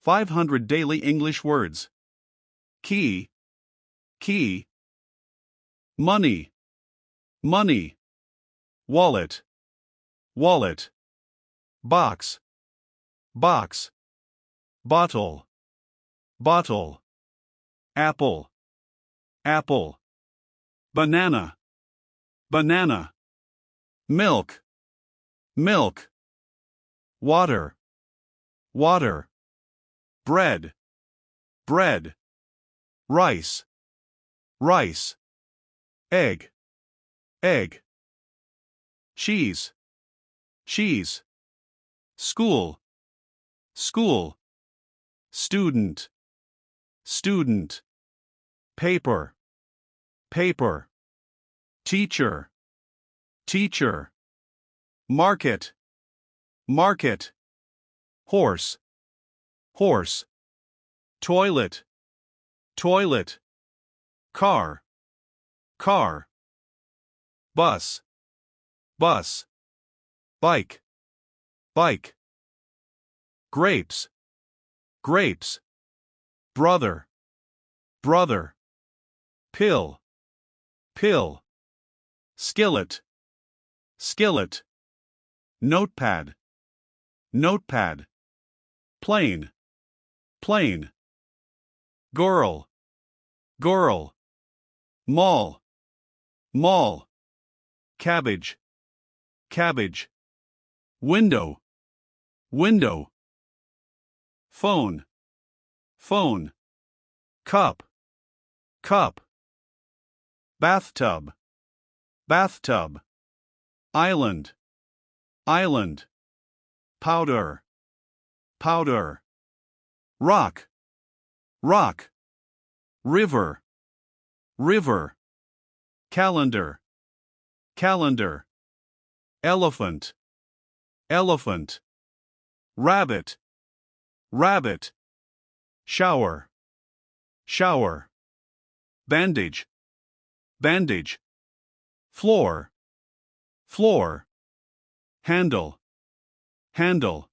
500 daily English words. Key, key. Money, money. Wallet, wallet. Box, box. Bottle, bottle. Apple, apple. Banana, banana. Milk, milk. Water, water. Bread, bread. Rice, rice. Egg, egg. Cheese, cheese. School, school. Student, student. Paper, paper. Teacher, teacher. Market, market. Horse, horse. Toilet, toilet. Car, car. Bus, bus. Bike, bike. Grapes, grapes. Brother, brother. Pill, pill. Skillet, skillet. Notepad, notepad. Plane, plane. Girl, girl. Mall, mall. Cabbage, cabbage. Window, window. Phone, phone. Cup, cup. Bathtub, bathtub. Island, island. Powder, powder. Rock, rock. River, river. Calendar, calendar. Elephant, elephant. Rabbit, rabbit. Shower, shower. Bandage, bandage. Floor, floor. Handle, handle.